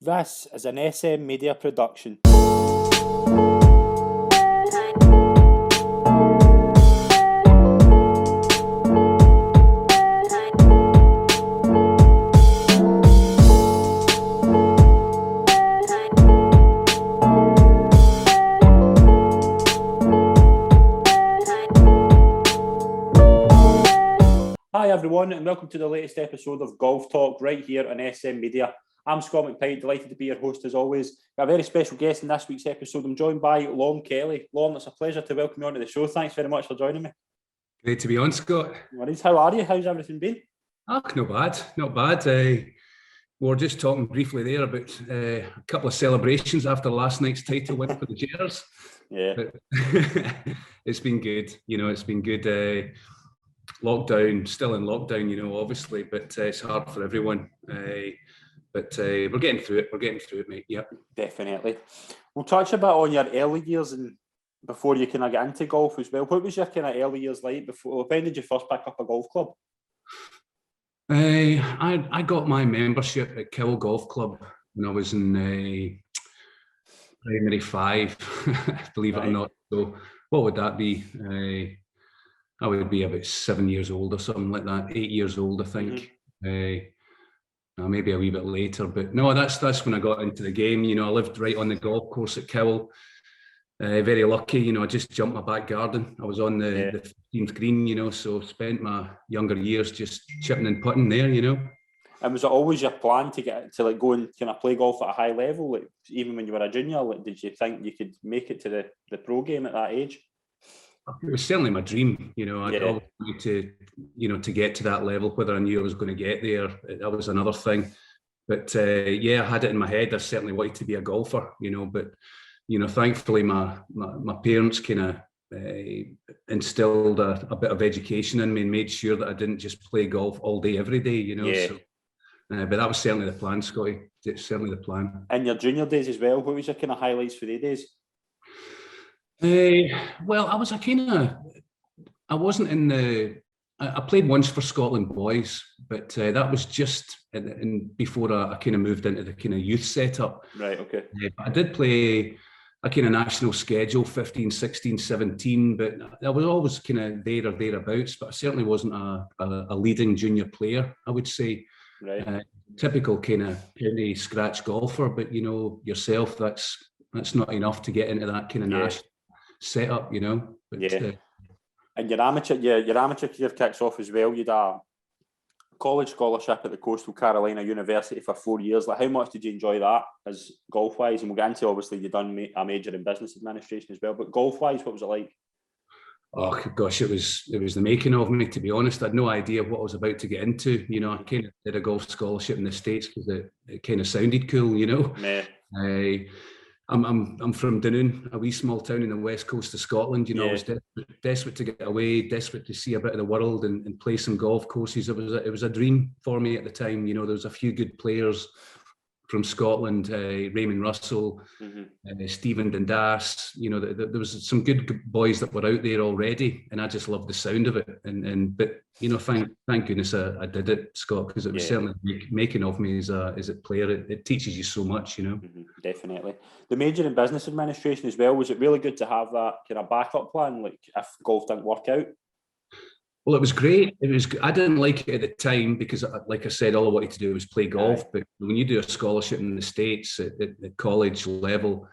This is an SM Media production. Hi everyone, and welcome to the latest episode of Golf Talk right here on SM Media. I'm Scott McPike, delighted to be your host as always. Got a very special guest in this week's episode. I'm joined by Lorne Kelly. Lorne, it's a pleasure to welcome you onto the show. Thanks very much for joining me. Great to be on, Scott. How are you? How's everything been? Oh, not bad. We were just talking briefly there about a couple of celebrations after last night's title win for the Jers. Yeah. But it's been good. It's been good. Lockdown, still in lockdown, obviously, but it's hard for everyone. But we're getting through it. Mate. Yeah, definitely. We'll touch a bit on your early years and before you kind of get into golf as well. What was your kind of early years like before? When did you first pick up a golf club? I got my membership at Kill Golf Club when I was in primary 5, believe it or not. So what would that be? I would be about 7 years old or something like that. 8 years old, I think. Maybe a wee bit later, but no, that's when I got into the game. I lived right on the golf course at Kill. Very lucky, I just jumped my back garden. I was on the 15th green, so spent my younger years just chipping and putting there, And was it always your plan to get to go and kind of play golf at a high level? Like even when you were a junior, did you think you could make it to the pro game at that age? It was certainly my dream, I'd always wanted to get to that level. Whether I knew I was going to get there, that was another thing. But I had it in my head. I certainly wanted to be a golfer, but thankfully my parents kind of instilled a bit of education in me and made sure that I didn't just play golf all day, every day, So, but that was certainly the plan, Scotty. It's certainly the plan. In your junior days as well, what was your kind of highlights for the days? Well, I wasn't in I played once for Scotland boys, but that was just before I kind of moved into the kind of youth setup. Right, okay. I did play a kind of national schedule, 15, 16, 17, but I was always kind of there or thereabouts, but I certainly wasn't a leading junior player, I would say. Right. Typical kind of penny scratch golfer, but yourself, that's not enough to get into that kind of national setup, But, and your amateur career kicks off as well. You'd a college scholarship at the Coastal Carolina University for 4 years. How much did you enjoy that as golf wise? And we'll get into, obviously you've done a major in business administration as well, but golf wise, what was it like? Oh gosh, it was the making of me, to be honest. I had no idea what I was about to get into. I kind of did a golf scholarship in the States because it kind of sounded cool, I'm from Dunoon, a wee small town in the west coast of Scotland. I was desperate to get away, desperate to see a bit of the world and play some golf courses. It was a dream for me at the time. There was a few good players from Scotland, Raymond Russell, Stephen Dundas. There was some good boys that were out there already, and I just loved the sound of it. But thank goodness I did it, Scott, because it was certainly making of me as a player. It teaches you so much, Definitely. The major in business administration as well. Was it really good to have that kind of backup plan, like if golf didn't work out? Well, it was great. I didn't like it at the time because, like I said, all I wanted to do was play golf. But when you do a scholarship in the States at college level,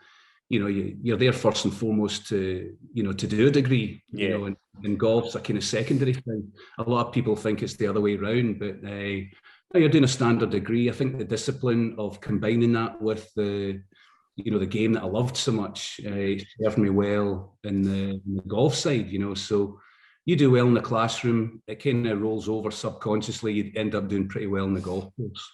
you're there first and foremost to do a degree. And golf's a kind of secondary thing. A lot of people think it's the other way around, but you're doing a standard degree. I think the discipline of combining that with the game that I loved so much served me well in the golf side. So. You do well in the classroom, it kind of rolls over subconsciously. You end up doing pretty well in the golf course.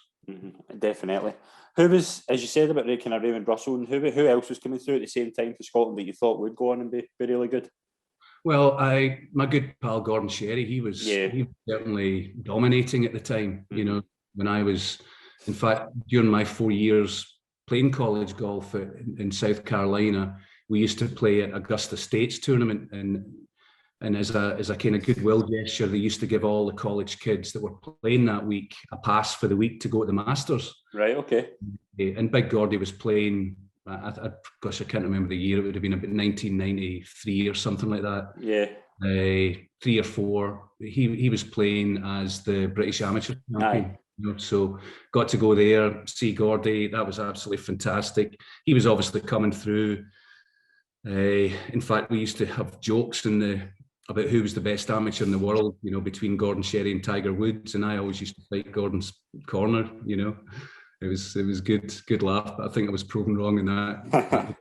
Definitely. Who was, as you said about kind of Raymond Russell, and who else was coming through at the same time for Scotland that you thought would go on and be really good? Well, my good pal Gordon Sherry, he was certainly dominating at the time. When I was, in fact, during my 4 years playing college golf in South Carolina, we used to play at Augusta States tournament, and as a kind of goodwill gesture, they used to give all the college kids that were playing that week a pass for the week to go to the Masters. Right, okay. and Big Gordy was playing. Gosh, I can't remember the year. It would have been about 1993 or something like that. Yeah. 3 or 4. He was playing as the British amateur champion. You know, so got to go there, see Gordy. That was absolutely fantastic. He was obviously coming through. In fact, we used to have jokes about who was the best amateur in the world, you know, between Gordon Sherry and Tiger Woods, and I always used to fight Gordon's corner. You know, it was good laugh. But I think I was proven wrong in that.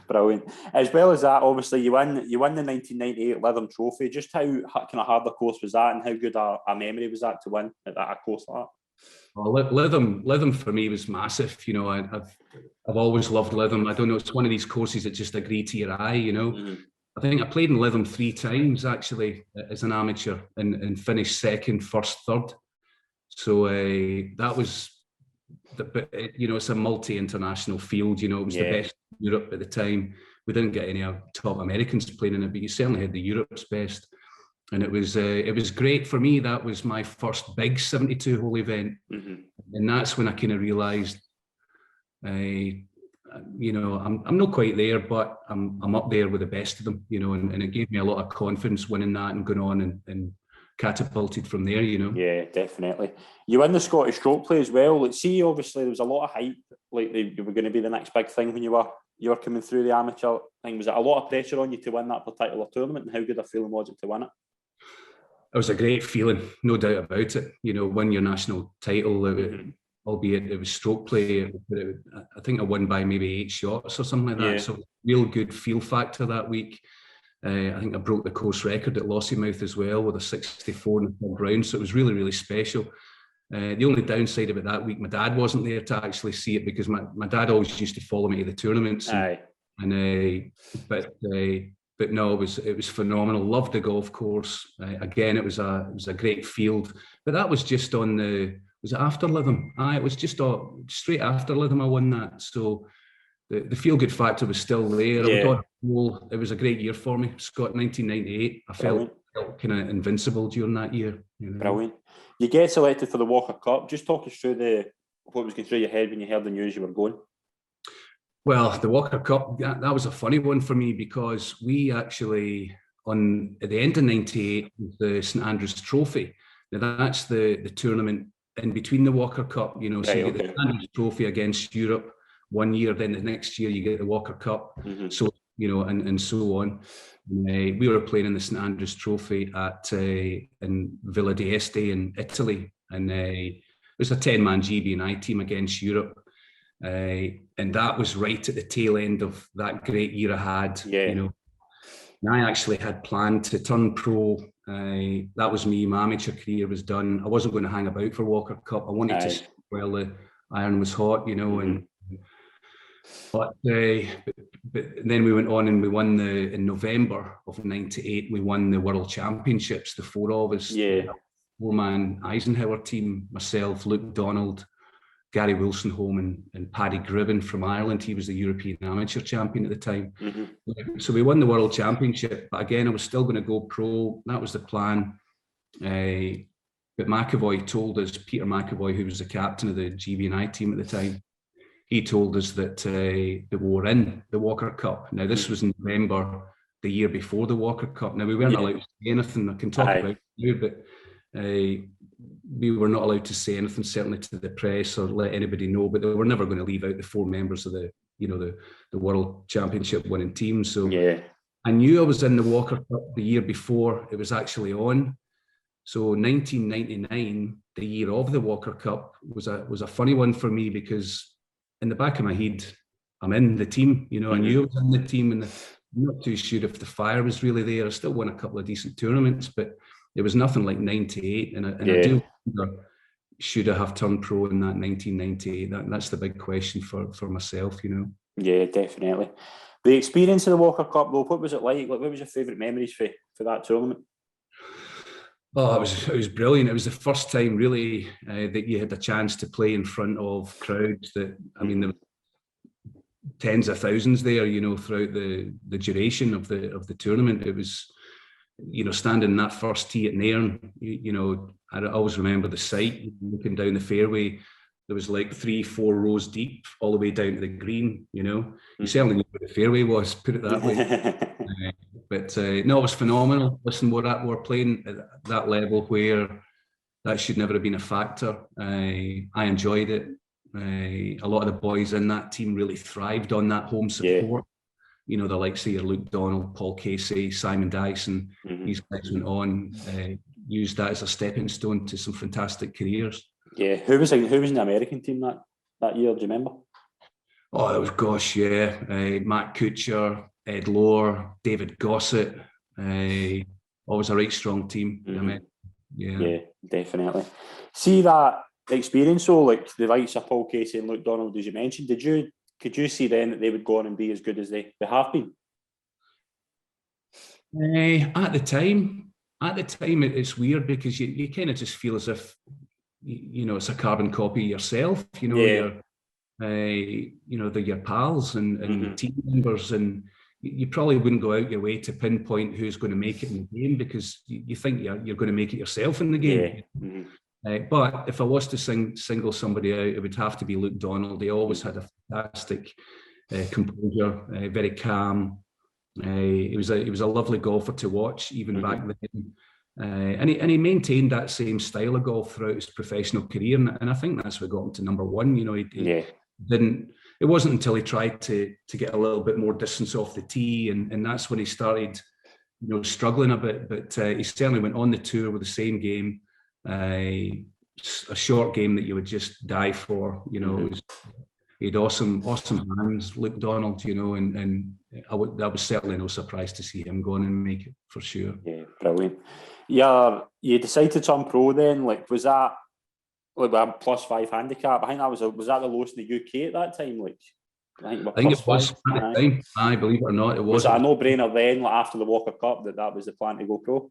Brilliant. As well as that, obviously you won the 1998 Lytham Trophy. Just how kind of hard the course was that, and how good a memory was that to win at a course like that? Well, Lytham for me was massive. You know, I've always loved Lytham. I don't know, it's one of these courses that just agree to your eye. You know, I think I played in Lytham 3 times actually as an amateur, and finished second, first, third. So that was. But you know, it's a multi-international field. You know, it was the best in Europe at the time. We didn't get any top Americans playing in it, but you certainly had the Europe's best, and it was great for me. That was my first big 72 hole event, and that's when I kind of realised, you know, I'm not quite there, but I'm up there with the best of them. You know, and it gave me a lot of confidence winning that and going on and catapulted from there, you know. Yeah, definitely. You win the Scottish Stroke Play as well. Like, see, obviously there was a lot of hype, like you were going to be the next big thing when you were coming through the amateur thing. Was it a lot of pressure on you to win that particular tournament, and how good a feeling was it to win it? It was a great feeling, no doubt about it. You know, win your national title, albeit it was stroke play. I think I won by maybe 8 shots or something like that. Yeah. So real good feel factor that week. I think I broke the course record at Lossiemouth as well with a 64 in the third round. So it was really, really special. The only downside of it that week, my dad wasn't there to actually see it, because my dad always used to follow me to the tournaments. But no, it was phenomenal. Loved the golf course. Again, it was a great field. But that was just was it after Lytham? It was just straight after Lytham I won that. So the feel-good factor was still there. Yeah. It was a great year for me. Scott, 1998. I felt kind of invincible during that year. You know? Brilliant. You get selected for the Walker Cup. Just talk us through what was going through your head when you heard the news you were going. Well, the Walker Cup, that was a funny one for me, because we actually, at the end of 98, the St Andrews Trophy. Now that's the tournament in between the Walker Cup, you know, so you get the St Andrews Trophy against Europe one year, then the next year you get the Walker Cup. So, you know, and so on. We were playing in the St Andrews Trophy in Villa d'Este in Italy, and it was a 10-man GB&I team against Europe. And that was right at the tail end of that great year I had. Yeah. You know, and I actually had planned to turn pro. That was me. My amateur career was done. I wasn't going to hang about for Walker Cup. I wanted to, while the iron was hot, you know. But then we went on and we won in November of 98. We won the World Championships. The 4 of us. Yeah. 4-man Eisenhower team. Myself, Luke Donald, Gary Wilson-Home and Paddy Gribben from Ireland. He was the European amateur champion at the time. So we won the World Championship. But again, I was still going to go pro. That was the plan. But McAvoy told us, Peter McAvoy, who was the captain of the GB&I team at the time, he told us that we were in the Walker Cup. Now, this was in November, the year before the Walker Cup. Now, we weren't allowed to say anything. I can talk about it now, but we were not allowed to say anything, certainly to the press or let anybody know, but they were never going to leave out the 4 members of the World Championship winning team. So I knew I was in the Walker Cup the year before it was actually on. So 1999, the year of the Walker Cup, was a funny one for me, because in the back of my head, I'm in the team. You know, I knew I was in the team, and I'm not too sure if the fire was really there. I still won a couple of decent tournaments, but it was nothing like 98. And I do wonder, should I have turned pro in that 1998? That's the big question for myself, you know. Yeah, definitely. The experience of the Walker Cup, though, what was it like? What was your favourite memories for that tournament? Oh, it was brilliant. It was the first time really that you had a chance to play in front of crowds that, I mean, there were tens of thousands there, you know, throughout the duration of the tournament. It was, you know, standing in that first tee at Nairn, you know, I always remember the sight, looking down the fairway, there was like 3-4 rows deep all the way down to the green. You certainly knew where the fairway was, put it that way. But no, it was phenomenal. Listen, we're playing at that level where that should never have been a factor. I enjoyed it. A lot of the boys in that team really thrived on that home support. The likes of your Luke Donald, Paul Casey, Simon Dyson, these guys went on, used that as a stepping stone to some fantastic careers. Yeah, who was in the American team that year? Do you remember? Oh, that was Matt Kuchar, Ed Lohr, David Gossett. Always a right strong team. Yeah, definitely. See that experience, though, like the likes of Paul Casey and Luke Donald, as you mentioned, could you see then that they would go on and be as good as they have been? At the time, it's weird because you kind of just feel as if it's a carbon copy of yourself. They're your pals and team members, and you probably wouldn't go out your way to pinpoint who's going to make it in the game because you think you're going to make it yourself in the game. But if I was to single somebody out, it would have to be Luke Donald. He always had a fantastic composure, very calm. He was a lovely golfer to watch, even back then. And he maintained that same style of golf throughout his professional career, and I think that's what got him to number one. He didn't. It wasn't until he tried to get a little bit more distance off the tee, and that's when he started, struggling a bit. But he certainly went on the tour with the same game, a short game that you would just die for. He had awesome hands, Luke Donald. And that was certainly no surprise to see him go on and make it for sure. Yeah, brilliant. Yeah, you decided to turn pro then. Like, was that like a +5 handicap? I think that was that the lowest in the UK at that time? Like, I think it was at the time. I believe it or not, it was. Was it a no-brainer then, like after the Walker Cup, that was the plan to go pro?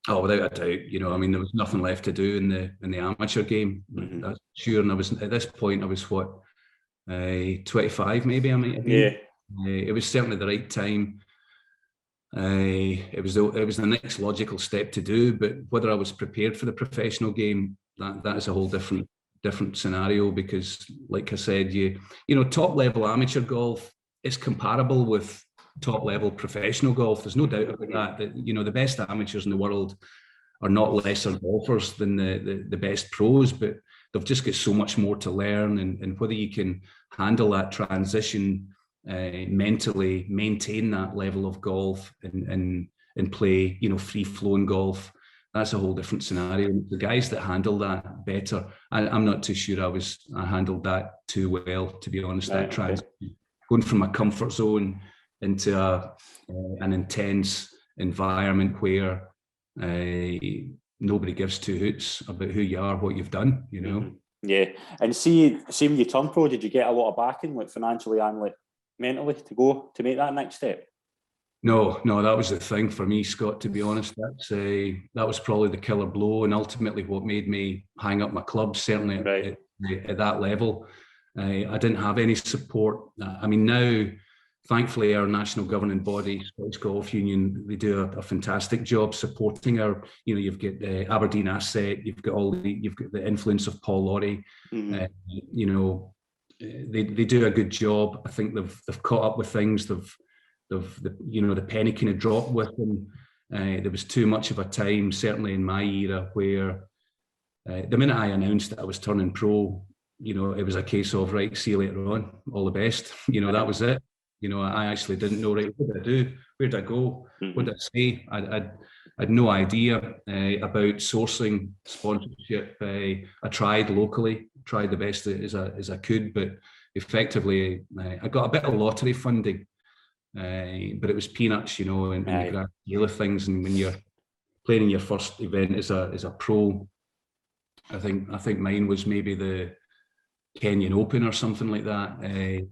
Oh, without a doubt. I mean, there was nothing left to do in the amateur game. That's sure. And at this point, I was 25 maybe. I might have been. Yeah. It was certainly the right time. It was the next logical step to do, but whether I was prepared for the professional game, that is a whole different scenario, because like I said, top level amateur golf is comparable with top level professional golf. There's no doubt about that the best amateurs in the world are not lesser golfers than the best pros, but they've just got so much more to learn, and whether you can handle that transition mentally, maintain that level of golf and play free flowing golf, that's a whole different scenario. The guys that handle that better, I'm not too sure I handled that too well, to be honest. That transition, going from a comfort zone into an intense environment where nobody gives two hoots about who you are, what you've done. Yeah, and see when you turned pro, did you get a lot of backing, like financially and like mentally, to make that next step? No, that was the thing for me, Scott, to be honest. That was probably the killer blow, and ultimately what made me hang up my clubs, certainly at that level. I didn't have any support. I mean, now, thankfully, our national governing body, Scottish Golf Union, they do a fantastic job supporting our, you've got Aberdeen Asset, you've got the influence of Paul Laurie. They do a good job. I think they've caught up with things. The penny kind of dropped with them. There was too much of a time, certainly in my era, where the minute I announced that I was turning pro, it was a case of, right, see you later on, all the best. That was it. I actually didn't know, right, what did I do? Where did I go? What did I say? I had no idea about sourcing sponsorship. I tried locally, tried the best as I could, but effectively I got a bit of lottery funding, but it was peanuts, in the grand scale of things. And when you're playing in your first event as a pro, I think mine was maybe the Kenyan Open or something like that. I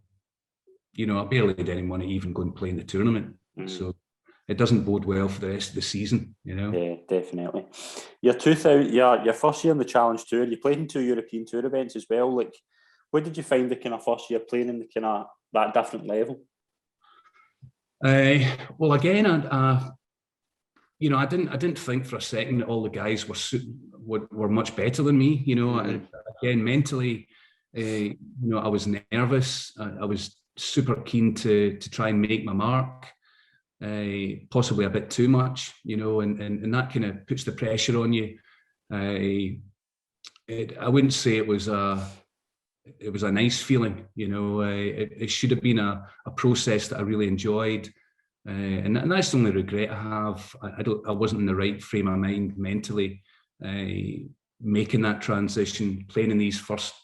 barely had any money even going to play in the tournament. So it doesn't bode well for the rest of the season, Yeah, definitely. Your first year in the Challenge Tour, you played in 2 European Tour events as well. Like, what did you find the kind of first year playing in the kind of that different level? Well, again, I didn't think for a second that all the guys were much better than me. Again, mentally, I was nervous. I was super keen to try and make my mark, possibly a bit too much, and that kind of puts the pressure on you. I wouldn't say it was a nice feeling, it should have been a process that I really enjoyed. And that's the only regret I have. I wasn't in the right frame of mind mentally, making that transition, playing in these first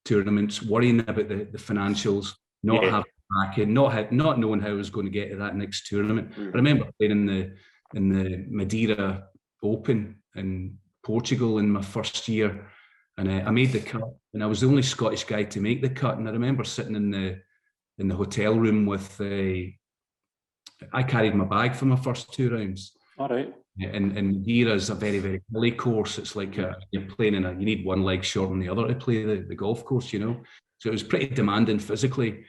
tournaments, worrying about the financials, not having backing, not knowing how I was going to get to that next tournament. I remember playing in the Madeira Open in Portugal in my first year, and I made the cut, and I was the only Scottish guy to make the cut. And I remember sitting in the hotel room with I carried my bag for my first 2 rounds. All right. And Madeira is a very, very hilly course. It's like you're playing you need one leg short than the other to play the golf course, So it was pretty demanding physically.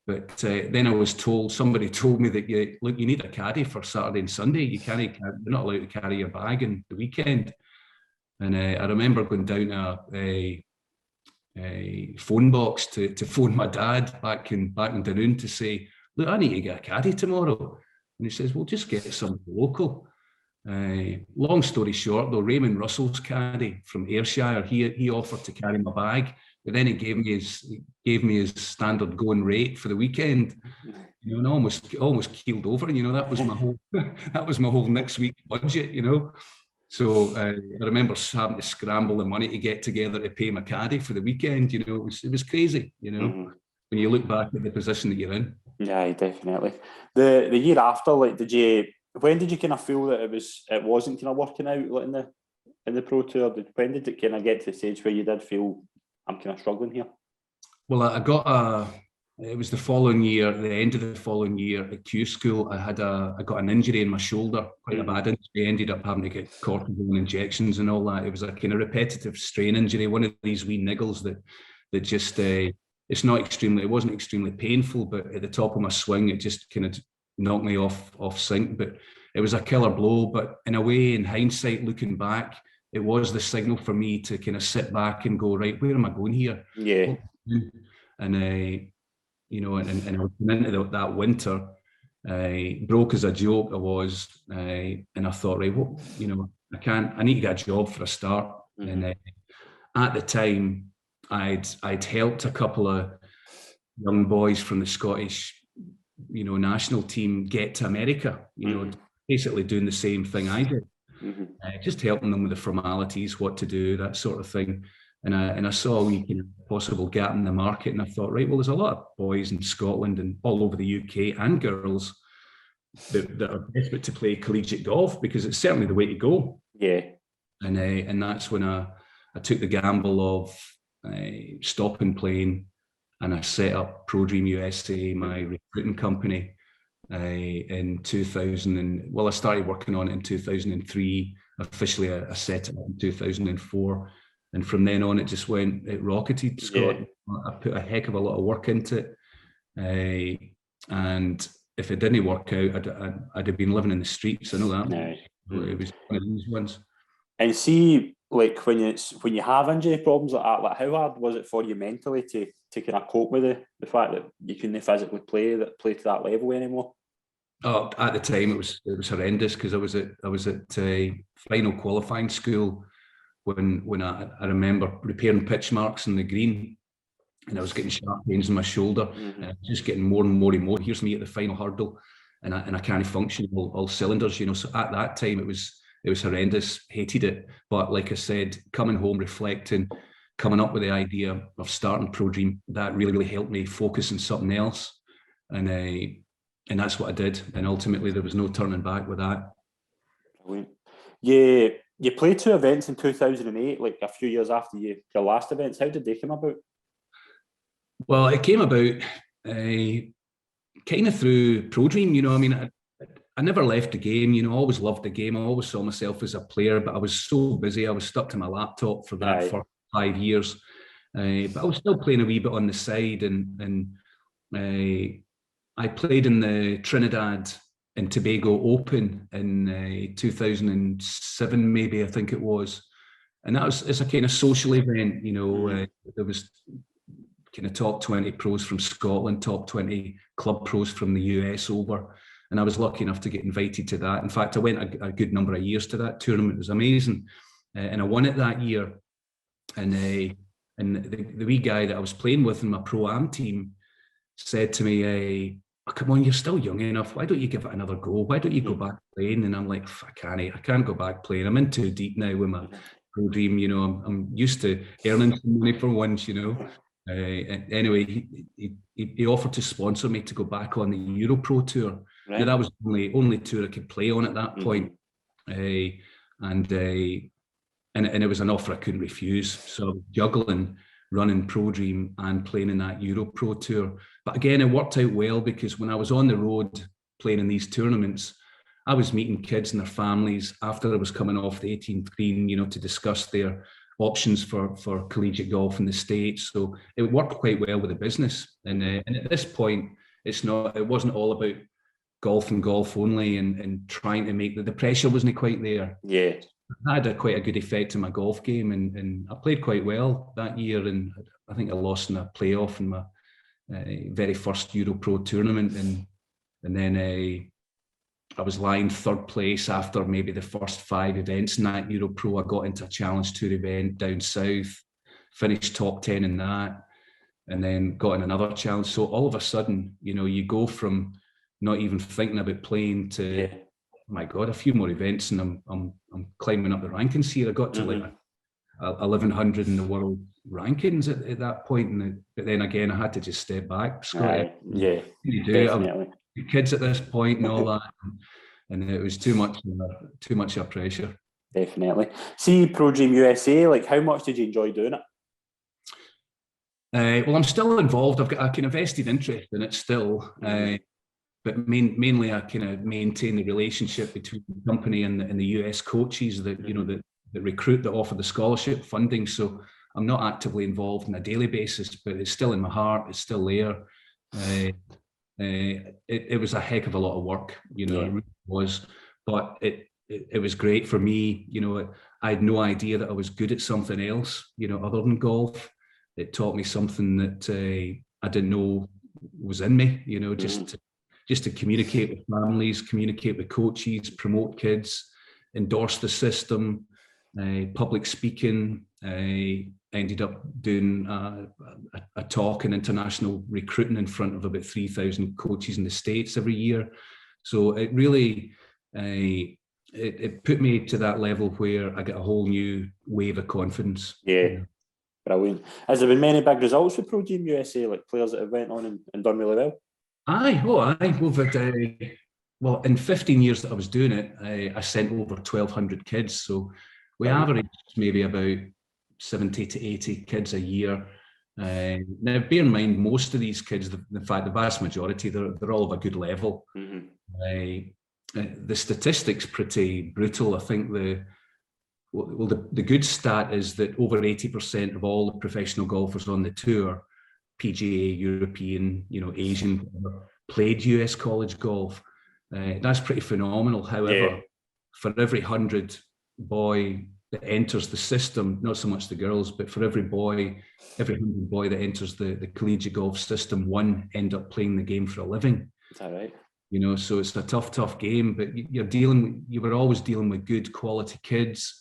But then I was told, somebody told me that you need a caddy for Saturday and Sunday. You're not allowed to carry your bag in the weekend. And I remember going down a phone box to phone my dad back in Dunoon to say, look, I need to get a caddy tomorrow. And he says, well, just get some local. Long story short, though, Raymond Russell's caddy from Ayrshire, he offered to carry my bag, but then he gave me his standard going rate for the weekend, and almost keeled over. That was my whole next week budget, So I remember having to scramble the money to get together to pay my caddy for the weekend. It was crazy. When you look back at the position that you're in. Yeah, definitely. The year after, when did you kind of feel that it wasn't kind of working out, like in the pro tour? When did it kind of get to the stage where you did feel, I'm kind of struggling here? Well, it was the following year, at the end of the following year at Q School, I got an injury in my shoulder, quite a bad injury. I ended up having to get cortisone injections and all that. It was a kind of repetitive strain injury, one of these wee niggles that just, it wasn't extremely painful, but at the top of my swing, it just kind of knocked me off sync. But it was a killer blow. But in a way, in hindsight, looking back, it was the signal for me to kind of sit back and go, right, where am I going here? Yeah. And I was into that winter, broke as a joke I was, and I thought, right, well, I need to get a job for a start. And at the time, I'd helped a couple of young boys from the Scottish, national team get to America, basically doing the same thing I did, just helping them with the formalities, what to do, that sort of thing. And I saw a wee kind of possible gap in the market, and I thought, right, well, there's a lot of boys in Scotland and all over the UK and girls that are desperate to play collegiate golf, because it's certainly the way to go. Yeah. And that's when I took the gamble of stopping playing, and I set up Pro Dream USA, my recruiting company, in 2000. I started working on it in 2003. Officially, I set it up in 2004. And from then on, it rocketed, Scott. Yeah. I put a heck of a lot of work into it. And if it didn't work out, I'd have been living in the streets. I know that. No. It was one of these ones. And see, like when you have injury problems like that, like how hard was it for you mentally to kind of cope with the fact that you couldn't physically play to that level anymore? Oh, at the time it was horrendous, because I was at final qualifying school when I remember repairing pitch marks in the green, and I was getting sharp pains in my shoulder, and just getting more and more and more. Here's me at the final hurdle, and I can't function all cylinders, So at that time it was horrendous, hated it. But like I said, coming home, reflecting, coming up with the idea of starting Pro Dream, that really, really helped me focus on something else. And that's what I did. And ultimately there was no turning back with that. Brilliant. Yeah. You played 2 events in 2008, like a few years after your last events. How did they come about? Well, it came about kind of through Pro Dream. I never left the game. I always loved the game. I always saw myself as a player, but I was so busy. I was stuck to my laptop for that for 5 years. But I was still playing a wee bit on the side, and I played in the Trinidad and Tobago Open in 2007, maybe, I think it was. And it's a kind of social event, there was kind of top 20 pros from Scotland, top 20 club pros from the US over. And I was lucky enough to get invited to that. In fact, I went a good number of years to that tournament. It was amazing. And I won it that year. And the wee guy that I was playing with in my Pro-Am team said to me, oh, come on, you're still young enough. Why don't you give it another go? Why don't you go back playing? And I'm like, I can't go back playing. I'm in too deep now with my pro dream. You know, I'm used to earning some money for once, you know. Anyway, he offered to sponsor me to go back on the Euro Pro Tour. Right. Now, that was the only tour I could play on at that point. And it was an offer I couldn't refuse. So I was juggling running Pro Dream and playing in that Euro Pro Tour. But again, it worked out well because when I was on the road playing in these tournaments, I was meeting kids and their families after I was coming off the 18th green, you know, to discuss their options for collegiate golf in the States. So it worked quite well with the business. And at this point, it wasn't all about golf and golf only and trying to make the pressure wasn't quite there. Yeah. I had quite a good effect in my golf game and I played quite well that year. And I think I lost in a playoff in my very first Euro Pro tournament. And then I was lying third place after maybe the first 5 events in that Euro Pro. I got into a Challenge Tour event down south, finished top 10 in that, and then got in another challenge. So all of a sudden, you know, you go from not even thinking about playing to, my God, a few more events, and I'm climbing up the rankings here. I got to like 1100 in the world rankings at that point, but then again, I had to just step back. Scott, yeah, you do definitely. Kids at this point and all that, and it was too much of pressure. Definitely. See, Pro Dream USA, like how much did you enjoy doing it? Well, I'm still involved. I've got a kind of vested interest in it still, but mainly I kind of maintain the relationship between the company and the US coaches that you know that recruit, that offer the scholarship funding. So I'm not actively involved on a daily basis, but it's still in my heart. It's still there. It was a heck of a lot of work, you know, it really was, but it was great for me. You know, I had no idea that I was good at something else, you know, other than golf. It taught me something that I didn't know was in me, you know, just to communicate with families, communicate with coaches, promote kids, endorse the system, public speaking. I ended up doing a talk in international recruiting in front of about 3,000 coaches in the States every year. So it really, it put me to that level where I got a whole new wave of confidence. Yeah, brilliant. Has there been many big results for Pro Team USA, like players that have went on and done really well? Aye. We've had, well, in 15 years that I was doing it, I sent over 1,200 kids. So we averaged maybe about 70 to 80 kids a year. Now, bear in mind, most of these kids, in fact, the vast majority, they're all of a good level. The statistics pretty brutal. I think the good stat is that over 80% of all the professional golfers on the tour, PGA, European, you know, Asian, played US college golf. That's pretty phenomenal. However, for every 100 boy that enters the system, not so much the girls, but for every 100 boy that enters the collegiate golf system, one end up playing the game for a living. Is that right? You know, so it's a tough game, but you were always dealing with good quality kids.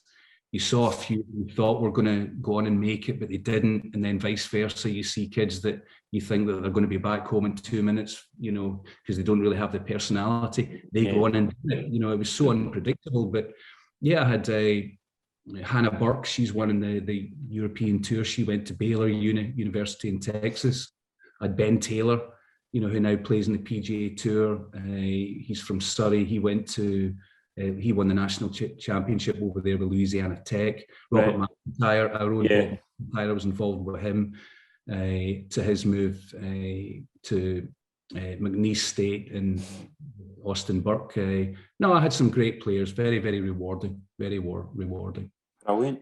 You saw a few who thought were going to go on and make it, but they didn't. And then vice versa. You see kids that you think that they're going to be back home in 2 minutes, you know, because they don't really have the personality. They go on and, you know, it was so unpredictable. But yeah, I had Hannah Burke. She's won in the European Tour. She went to Baylor University in Texas. I had Ben Taylor, you know, who now plays in the PGA Tour. He's from Surrey. He went to... he won the national championship over there with Louisiana Tech. Robert McIntyre, our own Bob McIntyre, was involved with him to his move to McNeese State and Austin Burke. No, I had some great players, very, very rewarding, rewarding. Brilliant.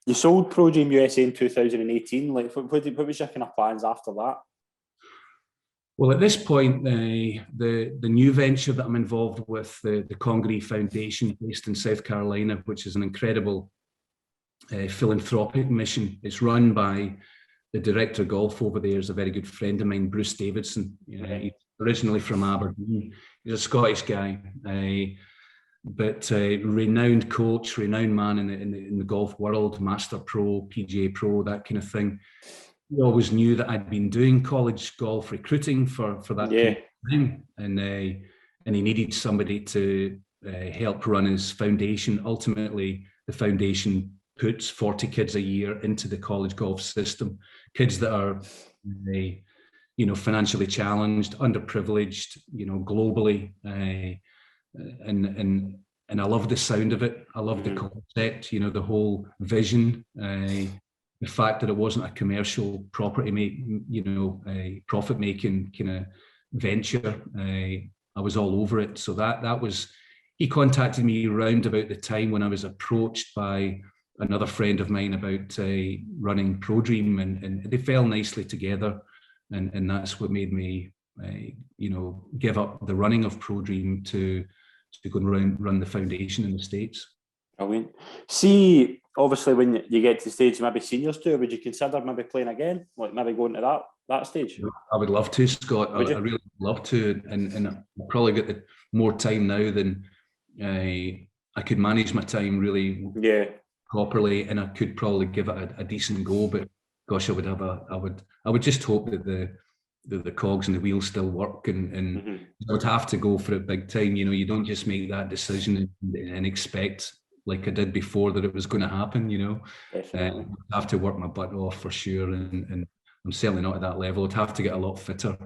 You sold Pro Dream USA in 2018. Like, what was your kind of plans after that? Well, at this point, the new venture that I'm involved with, the Congaree Foundation, based in South Carolina, which is an incredible philanthropic mission. It's run by the director of golf over there is a very good friend of mine, Bruce Davidson. He's originally from Aberdeen. He's a Scottish guy, but renowned coach, renowned man in the golf world, Master Pro, PGA Pro, that kind of thing. He always knew that I'd been doing college golf recruiting for that period of time, and he needed somebody to help run his foundation. Ultimately, the foundation puts 40 kids a year into the college golf system, kids that are, financially challenged, underprivileged, globally, and I love the sound of it. I love the concept, the whole vision, the fact that it wasn't a commercial profit-making kind of venture. I was all over it. So that was. He contacted me around about the time when I was approached by another friend of mine about running ProDream, and they fell nicely together, and that's what made me, give up the running of ProDream to go and run the foundation in the States. Brilliant. See, obviously, when you get to the stage, maybe seniors too, would you consider maybe playing again, like maybe going to that stage? I would love to, Scott. I really love to, and I'll probably get more time now than I could manage my time really properly, and I could probably give it a decent go. But gosh, I would just hope that the cogs and the wheels still work, and I would have to go for it big time. You don't just make that decision and expect, like I did before, that it was going to happen. I have to work my butt off for sure, and I'm certainly not at that level. I'd have to get a lot fitter,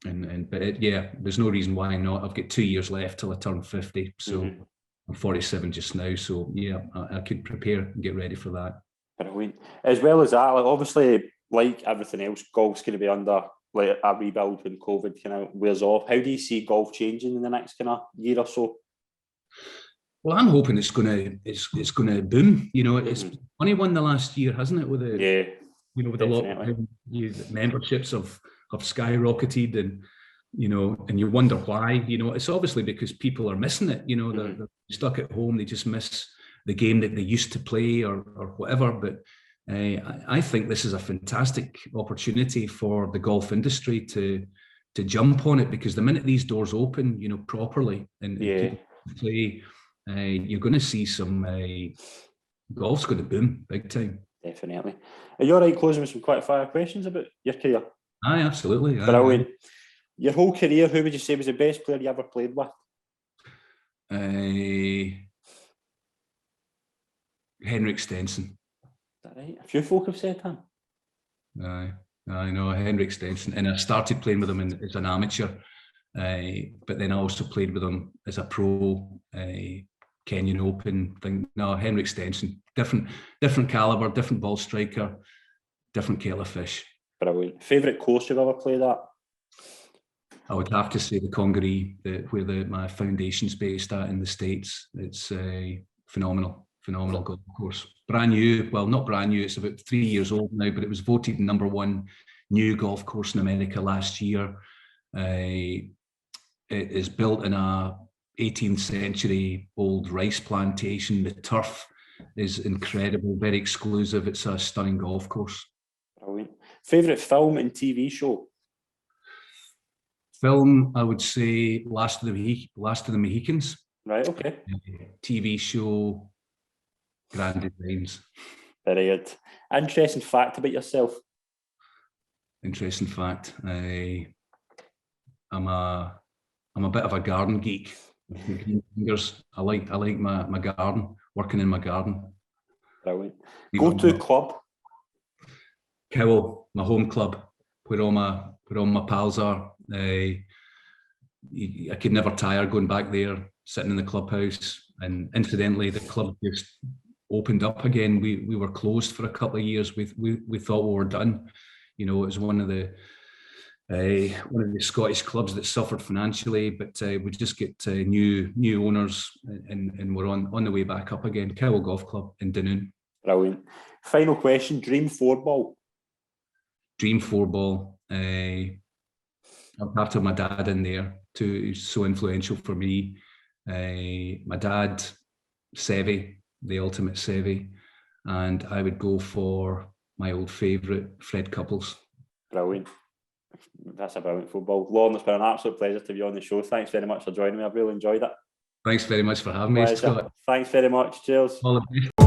there's no reason why not. I've got 2 years left till I turn 50, so I'm 47 just now. So I could prepare and get ready for that. Brilliant. As well as that, obviously, like everything else, golf's going to be under like a rebuild when COVID kind of wears off. How do you see golf changing in the next kind of year or so? Well, I'm hoping it's going to boom. It's only won the last year, hasn't it? With a lot of memberships have skyrocketed, and you wonder why. It's obviously because people are missing it. They're stuck at home. They just miss the game that they used to play or whatever. But I think this is a fantastic opportunity for the golf industry to jump on it, because the minute these doors open, properly and people play, you're going to see some golf's going to boom big time. Definitely. Are you all right closing with some quick fire questions about your career? Aye, absolutely. Brilliant. Your whole career, who would you say was the best player you ever played with? Henrik Stenson. Is that right? A few folk have said him. Aye, I know Henrik Stenson, and I started playing with him as an amateur, but then I also played with him as a pro, Kenyan Open thing. No, Henrik Stenson, different caliber, different ball striker, different kettle of fish. Brilliant. Favourite course you've ever played at? I would have to say the Congaree, where my foundation's based at in the States. It's a phenomenal golf course. Brand new, well, not brand new, it's about 3 years old now, but it was voted #1 new golf course in America last year. It is built in a 18th century old rice plantation. The turf is incredible, very exclusive. It's a stunning golf course. Brilliant. Favourite film and TV show? Film, I would say Last of the Mohicans. Right, okay. TV show, Grand Designs. Very good. Interesting fact about yourself? Interesting fact. I'm a bit of a garden geek. I like my garden, working in my garden. Brilliant. Go-to club? Cowell, my home club, where all my pals are. I could never tire going back there, sitting in the clubhouse. And incidentally, the club just opened up again. We were closed for a couple of years. We thought we were done. It was one of the Scottish clubs that suffered financially, but we just get new owners, and we're on the way back up again. Cowell Golf Club in Dunoon. Brilliant. Final question: Dream 4-ball. Dream 4-ball. I'll have to have my dad in there too. He's so influential for me. My dad, Seve, the ultimate Seve, and I would go for my old favourite, Fred Couples. Brilliant. That's a brilliant football. Lorne, it's been an absolute pleasure to be on the show. Thanks very much for joining me. I've really enjoyed it. Thanks very much for having me, Pleasure. Scott. Thanks very much. Cheers. All the best.